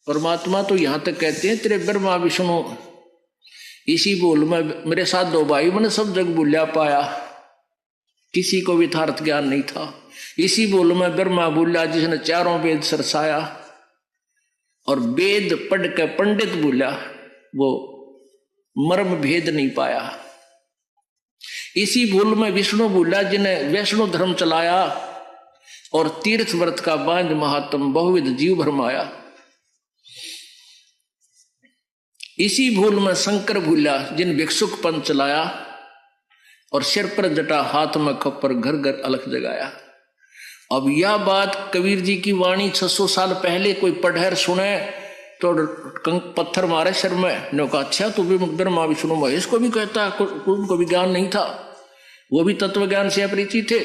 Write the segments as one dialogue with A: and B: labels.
A: परमात्मा तो यहां तक कहते हैं तेरे ब्रह्मा विष्णु इसी बोल में मेरे साथ दो भाई मैंने सब जग बोलिया पाया, किसी को यथार्थ ज्ञान नहीं था। इसी बोल में ब्रह्मा बोला जिसने चारों वेद सरसाया, और वेद पढ़ के पंडित बोला वो मर्म भेद नहीं पाया। इसी भूल में विष्णु बोला जिन्हें वैष्णो धर्म चलाया, और तीर्थ व्रत का बांध महात्म बहुविध जीव भरमाया। इसी भूल में शंकर भूला जिन भिक्षुक पंथ चलाया, और सिर पर जटा हाथ में खप्पर घर घर अलख जगाया। अब यह बात कबीर जी की वाणी 600 साल पहले कोई पढ़र सुने तो पत्थर मारे सिर में, ने कहा अच्छा तू भी ब्रह्मा विष्णु महेश को भी कहता है, उनको भी ज्ञान नहीं था, वो भी तत्व ज्ञान से अपरिचित थे।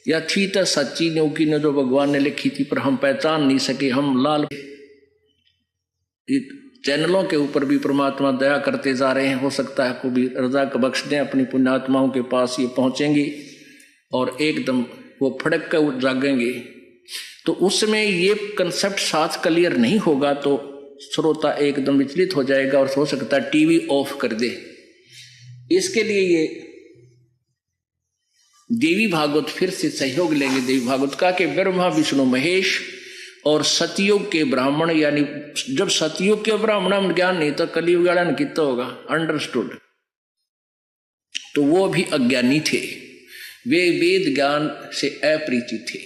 A: या थी तो सच्ची न्योकी ने जो भगवान ने लिखी थी पर हम पहचान नहीं सके। हम लाल चैनलों के ऊपर भी परमात्मा दया करते जा रहे हैं, हो सकता है को भी रजा का बख्श दें, अपनी पुण्यात्माओं के पास ये पहुंचेंगी और एकदम वो फड़क कर जागेंगे। तो उसमें ये कंसेप्ट साथ क्लियर नहीं होगा तो श्रोता एकदम विचलित हो जाएगा और हो सकता है टीवी ऑफ कर दे। इसके लिए ये देवी भागवत फिर से सहयोग लेंगे देवी भागवत का कि ब्रह्मा विष्णु महेश और सतयुग के ब्राह्मण, यानी जब सतयुग के ब्राह्मण में ज्ञान नहीं तो कलयुग वाला ने कितना होगा अंडरस्टूड, तो वो भी अज्ञानी थे, वे वेद ज्ञान से अपरिचित थे।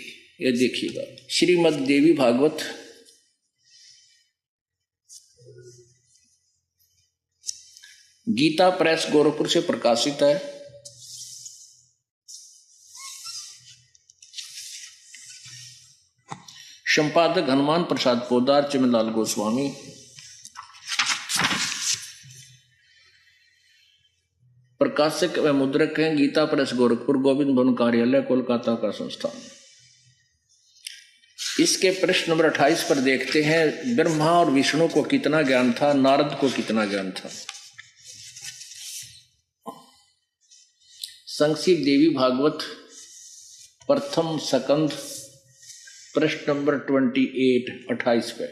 A: ये देखिएगा श्रीमद् देवी भागवत गीता प्रेस गोरखपुर से प्रकाशित है। संपादक हनुमान प्रसाद पोदार, चिमनलाल गोस्वामी। प्रकाशक व मुद्रक हैं गीता प्रेस गोरखपुर, गोविंद भवन कार्यालय कोलकाता का संस्थान। इसके प्रश्न नंबर 28 पर देखते हैं ब्रह्मा और विष्णु को कितना ज्ञान था, नारद को कितना ज्ञान था। संक्षिप्त देवी भागवत प्रथम सकंद प्रश्न नंबर 28 पे।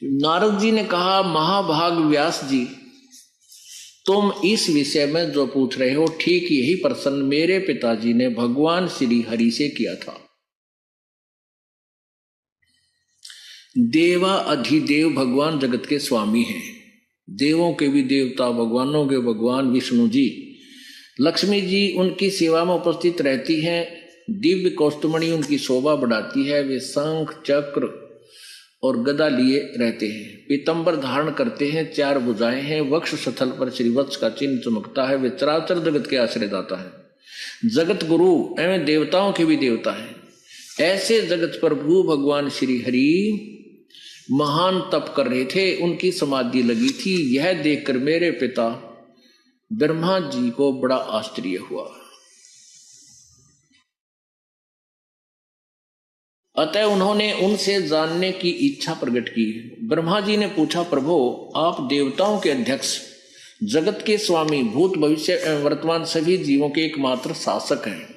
A: नारद जी ने कहा महाभाग व्यास जी, तुम इस विषय में जो पूछ रहे हो ठीक यही प्रश्न मेरे पिताजी ने भगवान श्री हरि से किया था। देवा अधिदेव भगवान जगत के स्वामी हैं, देवों के भी देवता, भगवानों के भगवान विष्णु जी। लक्ष्मी जी उनकी सेवा में उपस्थित रहती हैं, दिव्य कौस्तुमणि उनकी शोभा बढ़ाती है। वे शंख चक्र और गदा लिए रहते हैं, पीतंबर धारण करते हैं, 4 भुजाएं हैं, वक्ष स्थल पर श्रीवत्स का चिन्ह चमकता है। वे चराचर जगत के आश्रयदाता है, जगत गुरु एवं देवताओं के भी देवता हैं। ऐसे जगत प्रभु भगवान श्री हरि महान तप कर रहे थे, उनकी समाधि लगी थी। यह देखकर मेरे पिता ब्रह्मा जी को बड़ा आश्चर्य हुआ। अतः उन्होंने उनसे जानने की इच्छा प्रकट की। ब्रह्मा जी ने पूछा, प्रभु आप देवताओं के अध्यक्ष, जगत के स्वामी, भूत भविष्य एवं वर्तमान सभी जीवों के एकमात्र शासक हैं,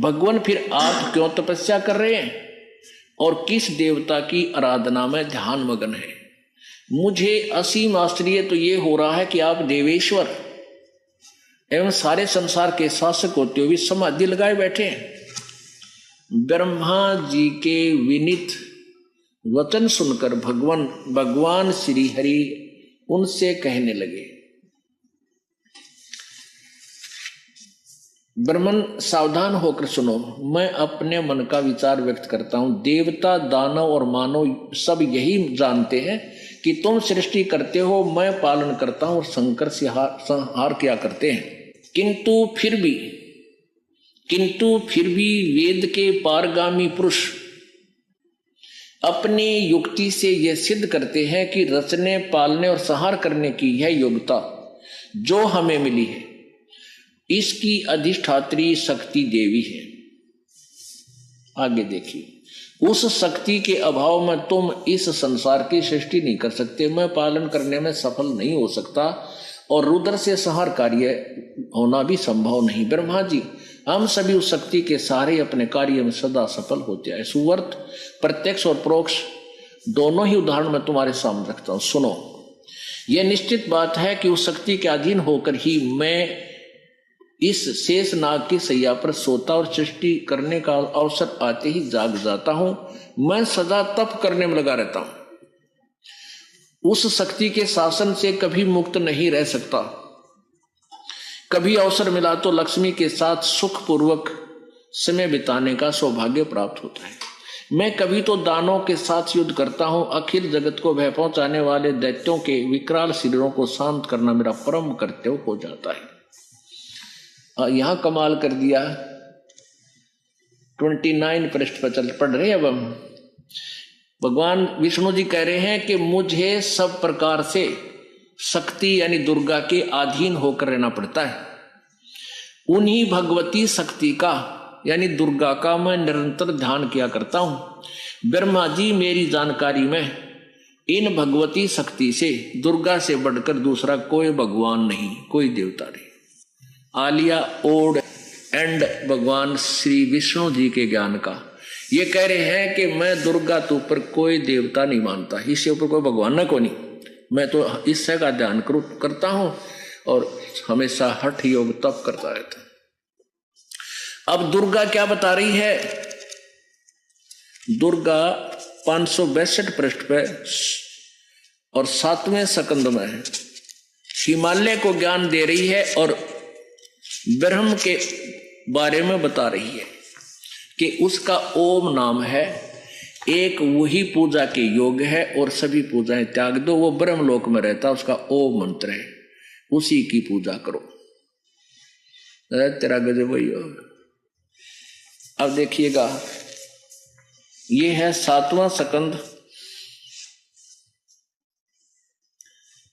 A: भगवान फिर आप क्यों तपस्या कर रहे हैं और किस देवता की आराधना में ध्यान मगन है? मुझे असीम आश्चर्य तो ये हो रहा है कि आप देवेश्वर एवं सारे संसार के शासक होते हुए समाधि लगाए बैठे हैं। ब्रह्मा जी के विनीत वचन सुनकर भगवान श्री हरि उनसे कहने लगे, ब्रह्मन सावधान होकर सुनो, मैं अपने मन का विचार व्यक्त करता हूं। देवता दानव और मानव सब यही जानते हैं कि तुम सृष्टि करते हो, मैं पालन करता हूं और संकर संहार किया करते हैं। किंतु फिर भी वेद के पारगामी पुरुष अपनी युक्ति से यह सिद्ध करते हैं कि रचने, पालने और संहार करने की यह योग्यता जो हमें मिली है, इसकी अधिष्ठात्री शक्ति देवी है। आगे देखिए, उस शक्ति के अभाव में तुम इस संसार की सृष्टि नहीं कर सकते, मैं पालन करने में सफल नहीं हो सकता और रुद्र से संहार कार्य होना भी संभव नहीं। ब्रह्मा जी, हम सभी उस शक्ति के सहारे अपने कार्य में सदा सफल होते हैं। सुवर्त प्रत्यक्ष और परोक्ष दोनों ही उदाहरण मैं तुम्हारे सामने रखता हूं। सुनो, यह निश्चित बात है कि उस शक्ति के अधीन होकर ही मैं इस शेष नाग की सैया पर सोता और सृष्टि करने का अवसर आते ही जाग जाता हूं। मैं सदा तप करने में लगा रहता हूं। उस शक्ति के शासन से कभी मुक्त नहीं रह सकता। कभी अवसर मिला तो लक्ष्मी के साथ सुखपूर्वक समय बिताने का सौभाग्य प्राप्त होता है। मैं कभी तो दानों के साथ युद्ध करता हूं। अखिल जगत को भय पहुंचाने वाले दैत्यों के विकराल शरीरों को शांत करना मेरा परम कर्तव्य हो जाता है। यहां कमाल कर दिया। 29 पृष्ठ पर चल पढ़ रहे हैं अब हम। भगवान विष्णु जी कह रहे हैं कि मुझे सब प्रकार से शक्ति यानी दुर्गा के अधीन होकर रहना पड़ता है। उन्हीं भगवती शक्ति का यानी दुर्गा का मैं निरंतर ध्यान किया करता हूं। ब्रह्मा जी मेरी जानकारी में इन भगवती शक्ति से दुर्गा से बढ़कर दूसरा कोई भगवान नहीं, कोई देवता नहीं। आलिया ओड एंड भगवान श्री विष्णु जी के ज्ञान का ये कह रहे हैं कि मैं दुर्गा तो ऊपर कोई देवता नहीं मानता, इससे ऊपर कोई भगवान ना को नहीं। मैं तो इससे का ध्यान करता हूं और हमेशा हठ योग तप करता रहता। अब दुर्गा क्या बता रही है? दुर्गा 562 पृष्ठ पे और 7वें सकंद में हिमालय को ज्ञान दे रही है और ब्रह्म के बारे में बता रही है कि उसका ओम नाम है, एक वही पूजा के योग्य है और सभी पूजाएं त्याग दो। वो ब्रह्म लोक में रहता, उसका ओम मंत्र है, उसी की पूजा करो। तेरा गजब वही हो। अब देखिएगा, ये है 7वां सकंद।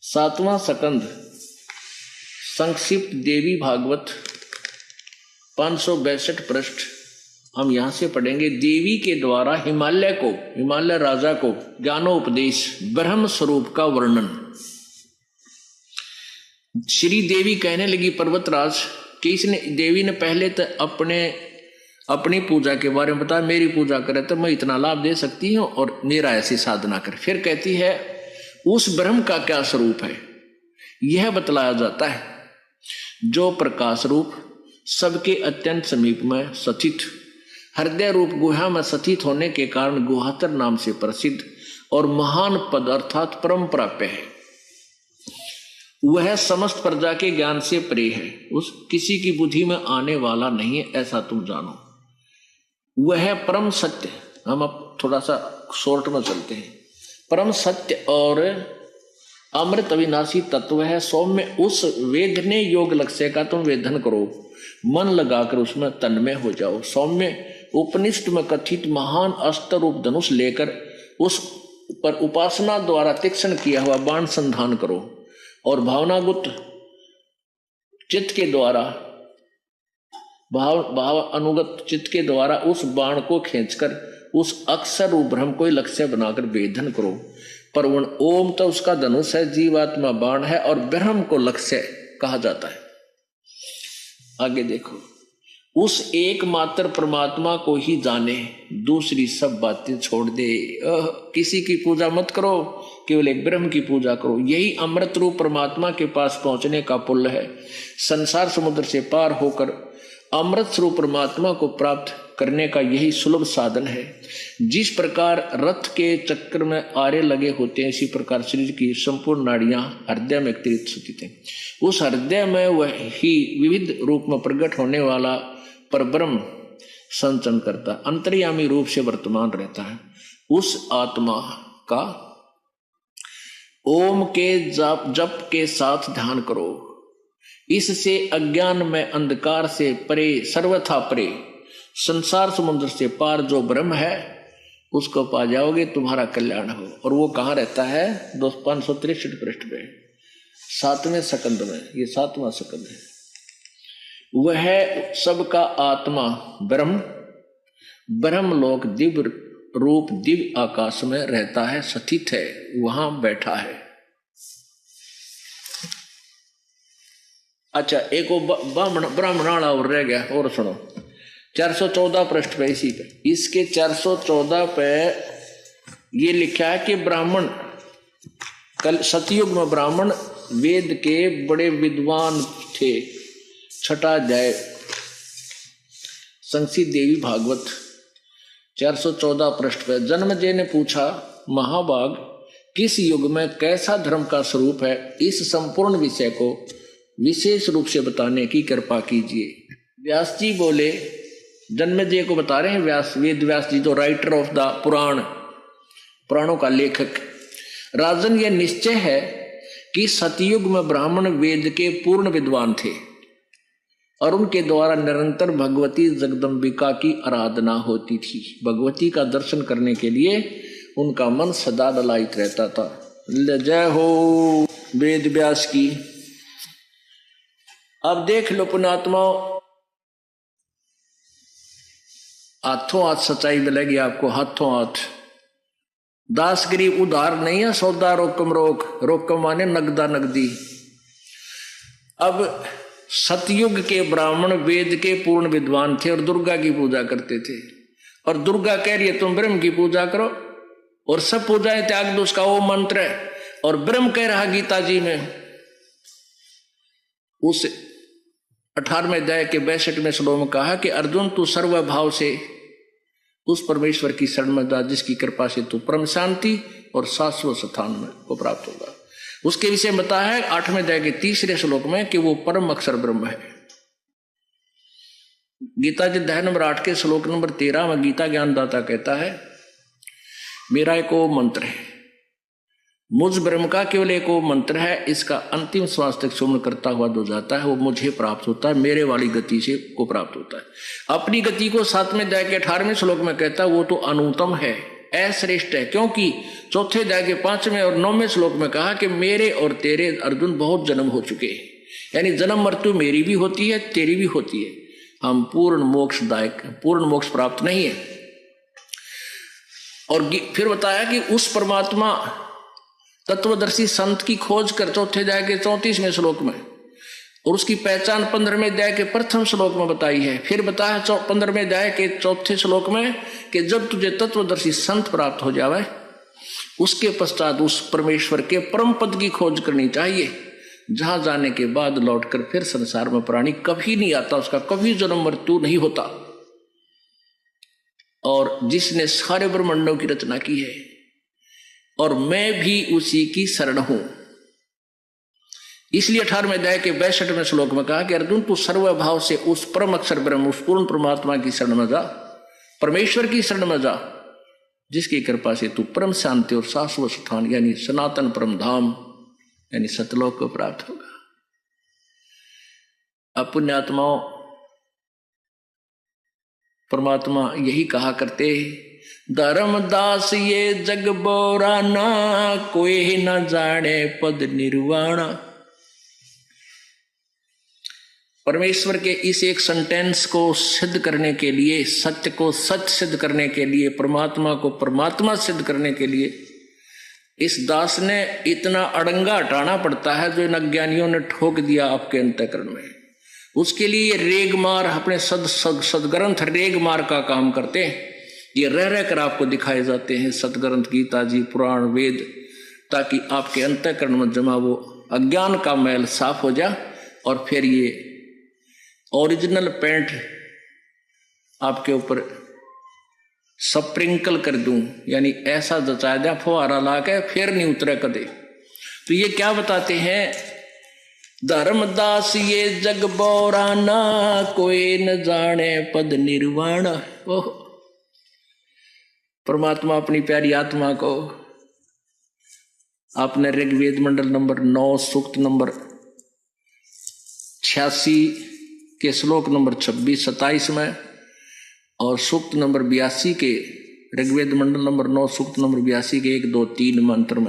A: 7वां सकंद संक्षिप्त देवी भागवत 562 पृष्ठ हम यहां से पढ़ेंगे। देवी के द्वारा हिमालय राजा को ज्ञानोपदेश, ब्रह्म स्वरूप का वर्णन। श्री देवी कहने लगी पर्वतराज कि देवी ने पहले तो अपनी पूजा के बारे में बताया, मेरी पूजा करे तो मैं इतना लाभ दे सकती हूं और मेरा ऐसी साधना करे। फिर कहती है उस ब्रह्म का क्या स्वरूप है यह बतलाया जाता है, जो प्रकाश रूप सबके अत्यंत समीप में स्थित, हृदय रूप गुहा में स्थित होने के कारण गुहातर नाम से प्रसिद्ध और महान पद अर्थात परम प्राप्य है। वह समस्त प्रजा के ज्ञान से परे है, उस किसी की बुद्धि में आने वाला नहीं है, ऐसा तुम जानो। वह परम सत्य, हम अब थोड़ा सा शॉर्ट में चलते हैं। परम सत्य और अमृत अविनाशी तत्व है। सौम्य उस वेदने योग लक्ष्य का तुम वेदन करो, मन लगाकर उसमें तन्मय हो जाओ। सौम्य उपनिषद में कथित महान अस्त्र रूप धनुष लेकर उस पर उपासना द्वारा तीक्ष्ण किया हुआ बाण संधान करो और भावनागुत चित्त के द्वारा भाव अनुगत चित्त के द्वारा उस बाण को खींचकर उस अक्षर रूप ब्रह्म को लक्ष्य बनाकर वेदन करो। पर ओम तो उसका धनुष है, जीवात्मा बाण है और ब्रह्म को लक्ष्य कहा जाता है। आगे देखो, उस एकमात्र परमात्मा को ही जाने, दूसरी सब बातें छोड़ दे। किसी की पूजा मत करो, केवल एक ब्रह्म की पूजा करो। यही अमृत रूप परमात्मा के पास पहुंचने का पुल है। संसार समुद्र से पार होकर अमृत स्वरूप परमात्मा को प्राप्त करने का यही सुलभ साधन है। जिस प्रकार रथ के चक्र में आरे लगे होते हैं, इसी प्रकार शरीर की संपूर्ण नाड़ियां हृदय में स्थित हैं। उस हृदय में वही विविध रूप में प्रकट होने वाला परब्रह्म संचन करता, अंतर्यामी रूप से वर्तमान रहता है। उस आत्मा का ओम के जप के साथ ध्यान करो। इससे अज्ञान में अंधकार से परे, सर्वथा परे, संसार समुद्र से पार जो ब्रह्म है उसको पा जाओगे, तुम्हारा कल्याण हो। और वो कहाँ रहता है? 563 पृष्ठ पे 7वें सकंद में, ये 7वां सकंद है। वह सबका आत्मा ब्रह्म लोक दिव्य रूप दिव्य आकाश में रहता है, स्थित है, वहां बैठा है। अच्छा, एक वो ब्राह्मण वाला और रह गया, और सुनो 414 पृष्ठ पे, इसी पे, इसके 414 पे ये लिखा है कि ब्राह्मण कल सतयुग में ब्राह्मण वेद के बड़े विद्वान थे। छठा अध्याय संक्षिप्त देवी भागवत 414 पृष्ठ पे। जन्मेजय ने पूछा, महाभाग किस युग में कैसा धर्म का स्वरूप है, इस संपूर्ण विषय को विशेष रूप से बताने की कृपा कीजिए। व्यास जी बोले, जन्मेजय को बता रहे हैं व्यास, वेद व्यास जी तो राइटर ऑफ द पुराण, पुराणों का लेखक। राजन, यह निश्चय है कि सतयुग में ब्राह्मण वेद के पूर्ण विद्वान थे और उनके द्वारा निरंतर भगवती जगदम्बिका की आराधना होती थी। भगवती का दर्शन करने के लिए उनका मन सदा ललायित रहता था। जय हो वेद व्यास की। अब देख लो पुण्यात्मा, हाथों हाथ सच्चाई मिलेगी आपको, हाथों हाथ। दासगिरी उधार नहीं है, सौदा रोकम रोक, रोकम माने नगदा नगदी। अब सतयुग के ब्राह्मण वेद के पूर्ण विद्वान थे और दुर्गा की पूजा करते थे, और दुर्गा कह रही है तुम ब्रह्म की पूजा करो, और सब पूजाएं त्याग दो, उसका वो मंत्र है। और ब्रह्म कह रहा गीता जी में उस 18वें अध्याय के 62वें श्लोक में कहा कि अर्जुन तू सर्वभाव से उस परमेश्वर की शरण में जा जिसकी कृपा से तू परम शांति और शाश्वत स्थान में को प्राप्त होगा। उसके विषय में बताया है 8वें अध्याय के 3रे श्लोक में कि वो परम अक्षर ब्रह्म है। गीता जी अध्याय नंबर 8 के श्लोक नंबर 13 में गीता ज्ञानदाता कहता है, मेरा एक वो मंत्र है, मुझ ब्रह्म का केवल एक वो मंत्र है, इसका अंतिम श्वास तक सुमन करता हुआ जो जाता है वो मुझे प्राप्त होता है, मेरे वाली गति से को प्राप्त होता है। अपनी गति को 7वें अध्याय के 18वें श्लोक में कहता है वो तो अनुत्तम है, अश्रेष्ठ है, क्योंकि 4थे अध्याय के 5वें और 9वें श्लोक में कहा कि मेरे और तेरे अर्जुन बहुत जन्म हो चुके हैं, यानी जन्म मृत्यु मेरी भी होती है तेरी भी होती है, हम पूर्ण मोक्षदायक, पूर्ण मोक्ष प्राप्त नहीं है। और फिर बताया कि उस परमात्मा तत्वदर्शी संत की खोज कर 4थे अध्याय के 34वें श्लोक में, और उसकी पहचान 15वें अध्याय के प्रथम श्लोक में बताई है। फिर बताया 15वें अध्याय के 4थे श्लोक में कि जब तुझे तत्वदर्शी संत प्राप्त हो जावे उसके पश्चात उस परमेश्वर के परम पद की खोज करनी चाहिए, जहां जाने के बाद लौटकर फिर संसार में प्राणी कभी नहीं आता, उसका कभी जन्म मृत्यु नहीं होता, और जिसने सारे ब्रह्मांडों की रचना की है, और मैं भी उसी की शरण हूं। इसलिए 18वें अध्याय के 62वें श्लोक में कहा कि अर्जुन तू सर्वभाव से उस परम अक्षर ब्रह्म, उस पूर्ण परमात्मा की शरण में जा, परमेश्वर की शरण में जा, जिसकी कृपा से तू परम शांति और शाश्वत स्थान यानी सनातन परम धाम यानी सतलोक को प्राप्त होगा। अब पुण्यात्माओं, परमात्मा यही कहा करते, धर्मदास ये जग बोराना, कोई न जाने पद निर्वाणा। परमेश्वर के इस एक सेंटेंस को सिद्ध करने के लिए, सत्य को सत्य सिद्ध करने के लिए, परमात्मा को परमात्मा सिद्ध करने के लिए इस दास ने इतना अड़ंगा हटाना पड़ता है जो इन अज्ञानियों ने ठोक दिया आपके अंतःकरण में। उसके लिए रेगमार, अपने सदग्रंथ रेगमार का काम करते हैं। ये रह रहकर आपको दिखाए जाते हैं सदग्रंथ गीता जी, पुराण, वेद, ताकि आपके अंतःकरण में जमा वो अज्ञान का मैल साफ हो जाए और फिर ये ओरिजिनल पेंट आपके ऊपर स्प्रिंकल कर दूं, यानी ऐसा जचा दिया फुहारा ला के फिर नहीं उतरे कदे। तो ये क्या बताते हैं, धर्मदास ये जग बोराना, कोई न जाने पद निर्वाण। ओह, परमात्मा अपनी प्यारी आत्मा को आपने ऋग्वेद मंडल नंबर 9 सूक्त नंबर 86 के श्लोक नंबर 26-27 में और सूक्त नंबर 82 के ऋग्वेद मंडल नंबर 9 सूक्त नंबर 82 के 1, 2, 3 मंत्र में